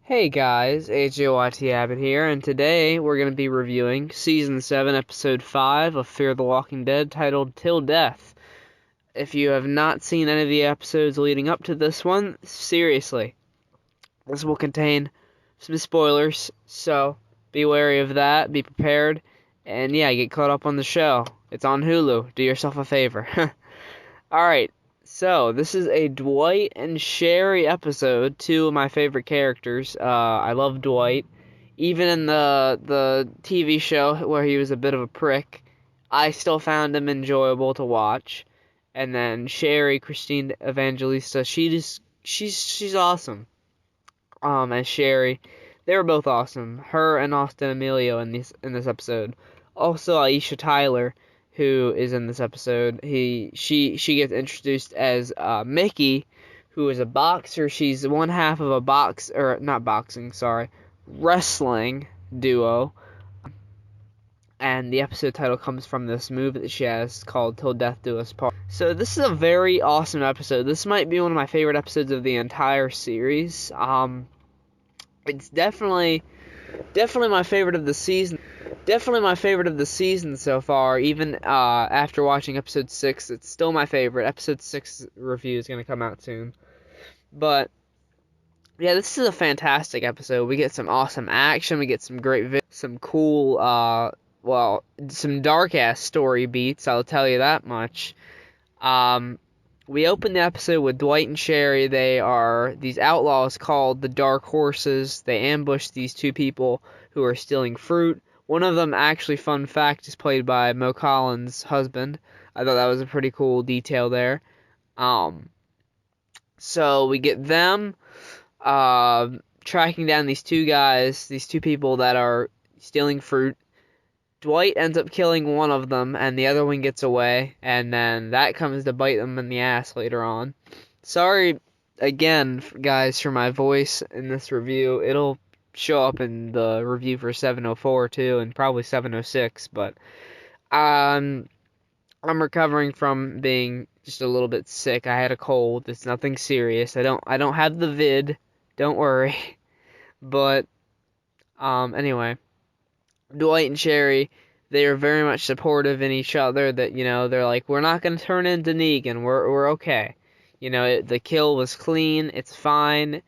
Hey guys, AJYT Abbott here, and today we're going to be reviewing Season 7, Episode 5 of Fear the Walking Dead, titled Till Death. If you have not seen any of the episodes leading up to this one, seriously, this will contain some spoilers, so be wary of that, be prepared, and yeah, get caught up on the show. It's on Hulu. Do yourself a favor. Alright, so this is a Dwight and Sherry episode, two of my favorite characters. I love Dwight. Even in the TV show where he was a bit of a prick, I still found him enjoyable to watch. And then Sherry, Christine Evangelista, she's awesome. As Sherry, they were both awesome. Her and Austin Emilio in this episode. Also Aisha Tyler, who is in this episode. She gets introduced as Mickey, who is a boxer. She's one half of a wrestling duo. And the episode title comes from this move that she has called Till Death Do Us Part. So this is a very awesome episode. This might be one of my favorite episodes of the entire series. It's definitely my favorite of the season. Definitely my favorite of the season so far. Even after watching episode 6, it's still my favorite. Episode 6 review is going to come out soon. But yeah, this is a fantastic episode. We get some awesome action. We get some some cool, some dark ass story beats. I'll tell you that much. We open the episode with Dwight and Sherry. They are these outlaws called the Dark Horses. They ambush these two people who are stealing fruit. One of them, actually, fun fact, is played by Mo Collins' husband. I thought that was a pretty cool detail there. So we get them tracking down these two people that are stealing fruit. Dwight ends up killing one of them, and the other one gets away, and then that comes to bite them in the ass later on. Sorry, again, guys, for my voice in this review. It'll show up in the review for 704, too, and probably 706, but I'm recovering from being just a little bit sick. I had a cold. It's nothing serious. I don't have the vid. Don't worry. But, anyway. Dwight and Sherry, they are very much supportive in each other. That, they're like, we're not gonna turn into Negan. We're okay. The kill was clean. It's fine.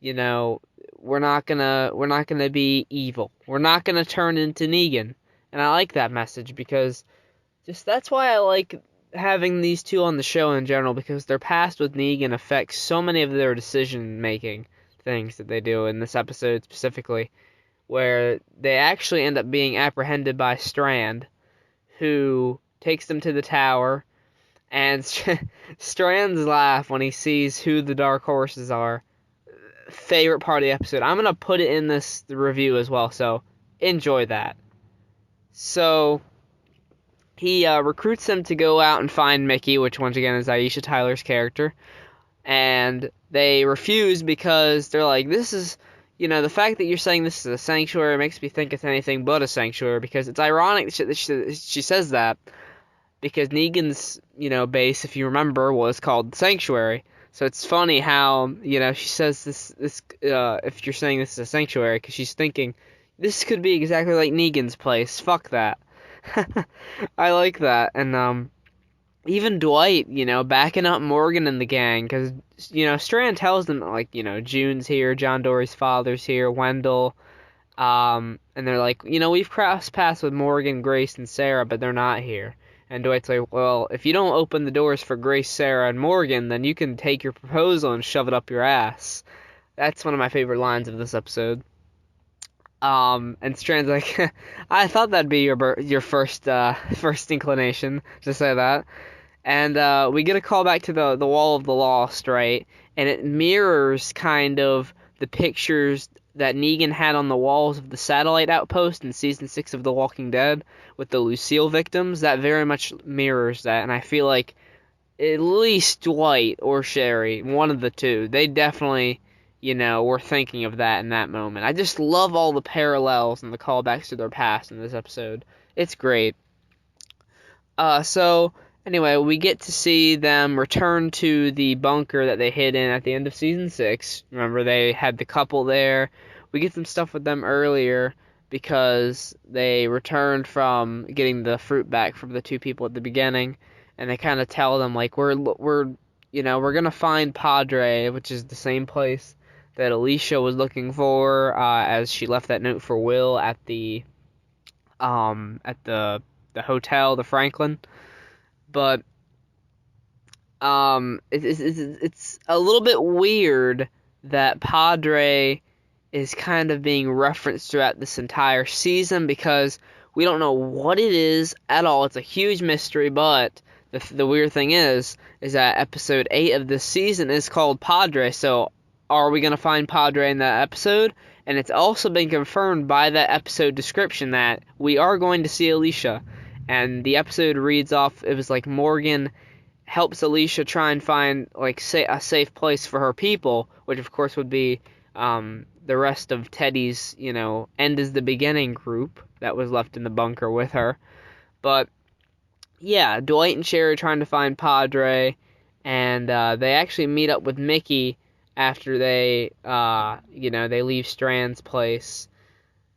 We're not gonna be evil. We're not gonna turn into Negan. And I like that message because that's why I like having these two on the show in general, because their past with Negan affects so many of their decision making things that they do in this episode specifically, where they actually end up being apprehended by Strand, who takes them to the tower, and Strand's laugh when he sees who the Dark Horses are, favorite part of the episode. I'm going to put it in the review as well, so enjoy that. So he recruits them to go out and find Mickey, which once again is Aisha Tyler's character, and they refuse because they're like, this is... the fact that you're saying this is a sanctuary makes me think it's anything but a sanctuary, because it's ironic that she says that, because Negan's, base, if you remember, was called Sanctuary. So it's funny how, she says this if you're saying this is a sanctuary, because she's thinking, this could be exactly like Negan's place. Fuck that. I like that. And, even Dwight, backing up Morgan and the gang, because, Strand tells them, like, June's here, John Dory's father's here, Wendell, and they're like, we've crossed paths with Morgan, Grace, and Sarah, but they're not here. And Dwight's like, well, if you don't open the doors for Grace, Sarah, and Morgan, then you can take your proposal and shove it up your ass. That's one of my favorite lines of this episode. And Strand's like, I thought that'd be your first inclination to say that. And we get a call back to the Wall of the Lost, right? And it mirrors kind of the pictures that Negan had on the walls of the satellite outpost in Season 6 of The Walking Dead with the Lucille victims. That very much mirrors that, and I feel like at least Dwight or Sherry, one of the two, they definitely, were thinking of that in that moment. I just love all the parallels and the callbacks to their past in this episode. It's great. So... Anyway, we get to see them return to the bunker that they hid in at the end of season 6. Remember, they had the couple there. We get some stuff with them earlier because they returned from getting the fruit back from the two people at the beginning, and they kind of tell them like we're gonna find Padre, which is the same place that Alicia was looking for as she left that note for Will at the hotel, the Franklin. But it's a little bit weird that Padre is kind of being referenced throughout this entire season because we don't know what it is at all. It's a huge mystery, but the weird thing is that episode 8 of this season is called Padre, so are we going to find Padre in that episode? And it's also been confirmed by that episode description that we are going to see Alicia. And the episode reads off, it was like Morgan helps Alicia try and find like a safe place for her people, which of course would be the rest of Teddy's, end is the beginning group that was left in the bunker with her. But yeah, Dwight and Sherry trying to find Padre, and they actually meet up with Mickey after they leave Strand's place.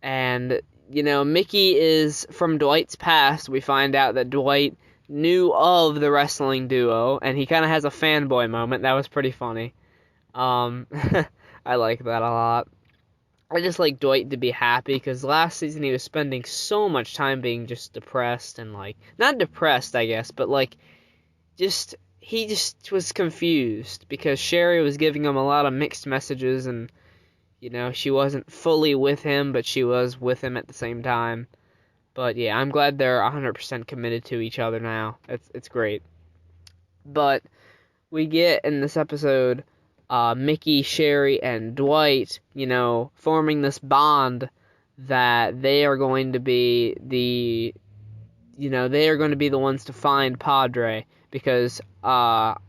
And Mickey is from Dwight's past. We find out that Dwight knew of the wrestling duo, and he kind of has a fanboy moment. That was pretty funny. I like that a lot. I just like Dwight to be happy, because last season he was spending so much time being just depressed and, like, not depressed, I guess, but, like, he just was confused, because Sherry was giving him a lot of mixed messages, and, she wasn't fully with him, but she was with him at the same time. But yeah, I'm glad they're 100% committed to each other now. It's great. But we get in this episode Mickey, Sherry, and Dwight, forming this bond that they are going to be the ones to find Padre, because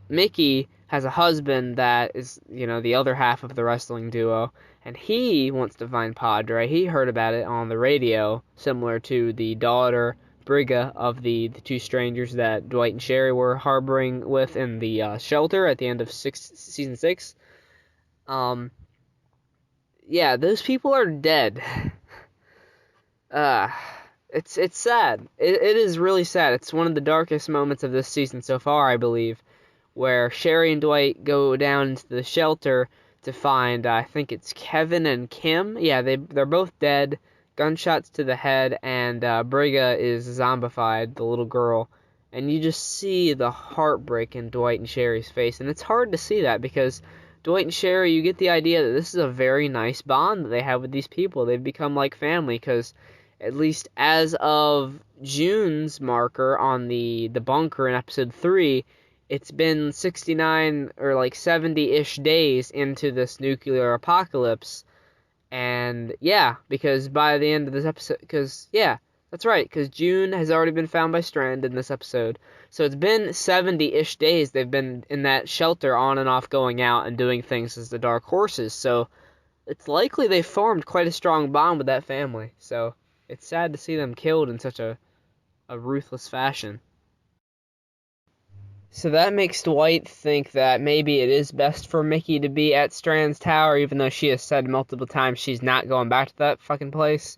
Mickey has a husband that is, the other half of the wrestling duo, and he wants to find Padre. He heard about it on the radio, similar to the daughter, Brigga, of the two strangers that Dwight and Sherry were harboring with in the shelter at the end of season 6. Yeah, those people are dead. It's sad. It is really sad. It's one of the darkest moments of this season so far, I believe, where Sherry and Dwight go down into the shelter to find, I think it's Kevin and Kim. Yeah, they're both dead, gunshots to the head, and Brigga is zombified, the little girl. And you just see the heartbreak in Dwight and Sherry's face, and it's hard to see that because Dwight and Sherry, you get the idea that this is a very nice bond that they have with these people. They've become like family, because at least as of June's marker on the bunker in episode 3, it's been 69 or like 70-ish days into this nuclear apocalypse. And yeah, because by the end of this episode, that's right, because June has already been found by Strand in this episode. So it's been 70-ish days they've been in that shelter on and off, going out and doing things as the Dark Horses. So it's likely they formed quite a strong bond with that family. So it's sad to see them killed in such a ruthless fashion. So that makes Dwight think that maybe it is best for Mickey to be at Strand's tower, even though she has said multiple times she's not going back to that fucking place.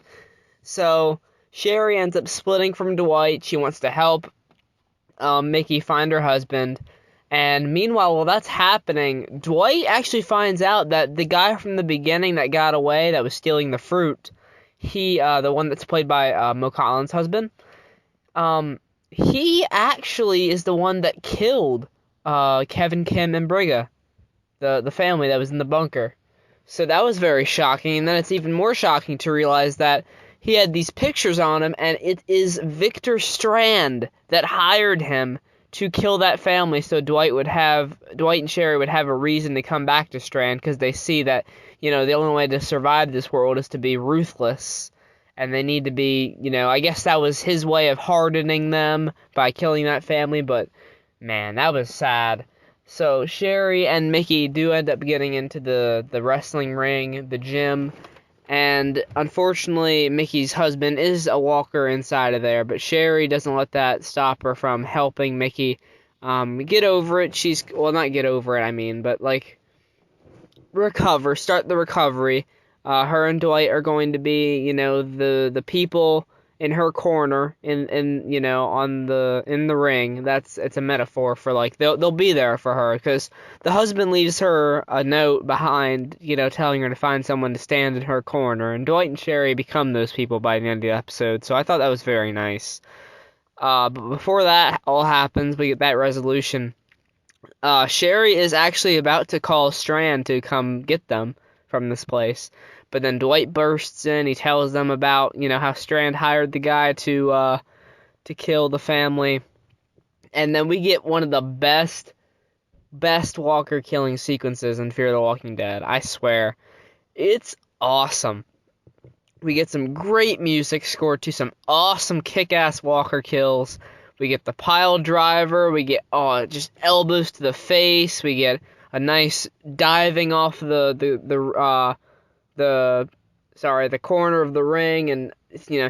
So Sherry ends up splitting from Dwight. She wants to help Mickey find her husband. And meanwhile, while that's happening, Dwight actually finds out that the guy from the beginning that got away, that was stealing the fruit, the one that's played by Mo Collins' husband, he actually is the one that killed Kevin, Kim, and Brigga, the family that was in the bunker. So that was very shocking, and then it's even more shocking to realize that he had these pictures on him, and it is Victor Strand that hired him to kill that family, so Dwight and Sherry would have a reason to come back to Strand, because they see that, the only way to survive this world is to be ruthless. And they need to be, I guess that was his way of hardening them by killing that family, but man, that was sad. So Sherry and Mickey do end up getting into the wrestling ring, the gym, And unfortunately, Mickey's husband is a walker inside of there, but Sherry doesn't let that stop her from helping Mickey get over it. Well, not get over it, I mean, but like start the recovery. Her and Dwight are going to be, the people in her corner in the ring. It's a metaphor for like they'll be there for her because the husband leaves her a note behind, telling her to find someone to stand in her corner, and Dwight and Sherry become those people by the end of the episode. So I thought that was very nice. But before that all happens, we get that resolution. Sherry is actually about to call Strand to come get them from this place, but then Dwight bursts in. He tells them about, how Strand hired the guy to kill the family, and then we get one of the best Walker killing sequences in Fear the Walking Dead. I swear, it's awesome. We get some great music scored to some awesome kick-ass Walker kills. We get the pile driver. We get just elbows to the face. We get a nice diving off the corner of the ring and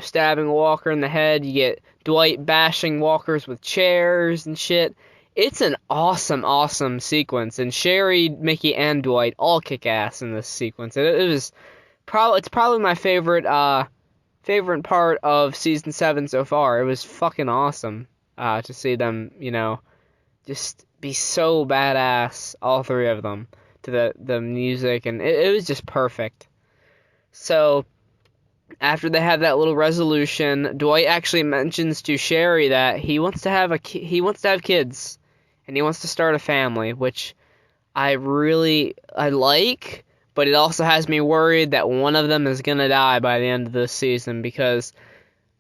stabbing Walker in the head. You get Dwight bashing Walkers with chairs and shit. It's an awesome sequence, and Sherry, Mickey, and Dwight all kick ass in this sequence. It's probably my favorite part of season 7 so far. It was fucking awesome to see them, just be so badass, all three of them, to the music, and it was just perfect. So after they have that little resolution, Dwight actually mentions to Sherry that he wants to have kids, and he wants to start a family, which I like, but it also has me worried that one of them is gonna die by the end of this season because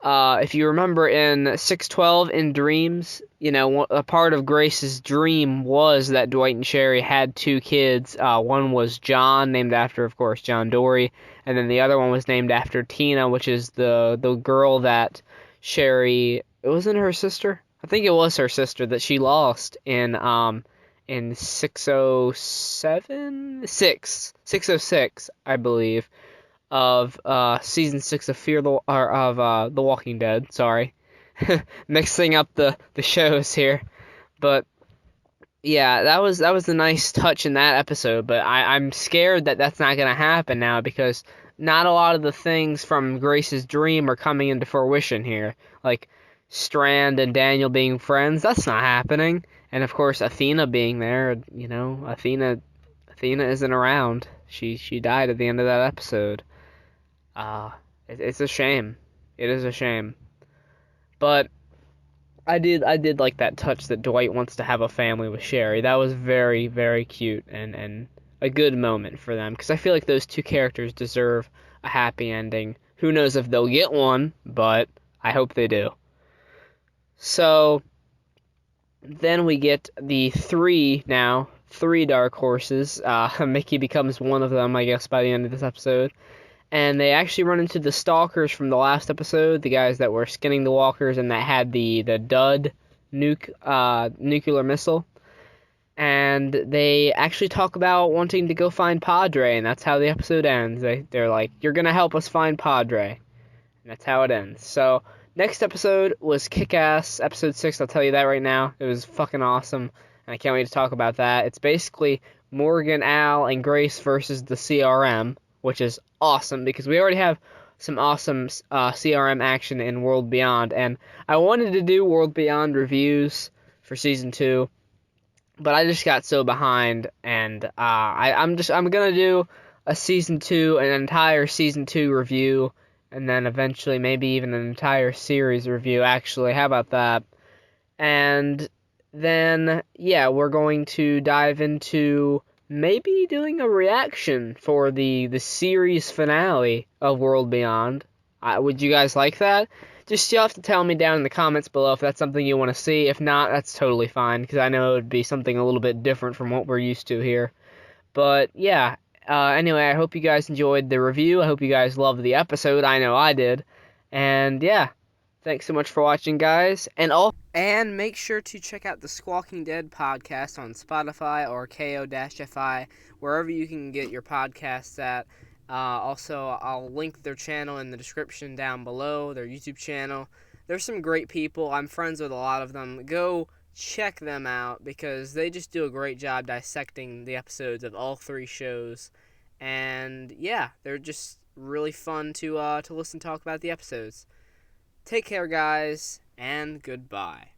if you remember in 612 in Dreams, a part of Grace's dream was that Dwight and Sherry had 2 kids. One was John, named after, of course, John Dory, and then the other one was named after Tina, which is the girl that Sherry. It wasn't her sister. I think it was her sister that she lost in 606, I believe, of season 6 of The Walking Dead. Sorry, mixing up the shows here, but yeah, that was a nice touch in that episode. But I'm scared that that's not gonna happen now because not a lot of the things from Grace's dream are coming into fruition here, like Strand and Daniel being friends. That's not happening, and of course Athena being there. Athena isn't around. She died at the end of that episode. It's a shame. It is a shame. But I did like that touch that Dwight wants to have a family with Sherry. That was very, very cute and a good moment for them because I feel like those 2 characters deserve a happy ending. Who knows if they'll get one, but I hope they do. So then we get the 3 dark horses. Mickey becomes one of them, I guess, by the end of this episode. And they actually run into the stalkers from the last episode, the guys that were skinning the walkers and that had the dud nuclear missile. And they actually talk about wanting to go find Padre, and that's how the episode ends. They're like, "You're gonna help us find Padre," and that's how it ends. So next episode was Kick-Ass, episode 6. I'll tell you that right now. It was fucking awesome, and I can't wait to talk about that. It's basically Morgan, Al, and Grace versus the CRM, which is awesome because we already have some awesome CRM action in World Beyond, and I wanted to do World Beyond reviews for season 2, but I just got so behind, and I'm gonna do a season 2, an entire season 2 review, and then eventually maybe even an entire series review. Actually, how about that? And then yeah, we're going to dive into maybe doing a reaction for the series finale of World Beyond. Would you guys like that? Just you'll have to tell me down in the comments below if that's something you want to see. If not, that's totally fine, because I know it would be something a little bit different from what we're used to here. But yeah, anyway, I hope you guys enjoyed the review. I hope you guys loved the episode. I know I did. And yeah, thanks so much for watching, guys. And make sure to check out the Squawking Dead podcast on Spotify or KO-FI, wherever you can get your podcasts at. Also, I'll link their channel in the description down below, their YouTube channel. There's some great people. I'm friends with a lot of them. Go check them out because they just do a great job dissecting the episodes of all three shows. And yeah, they're just really fun to listen talk about the episodes. Take care, guys, and goodbye.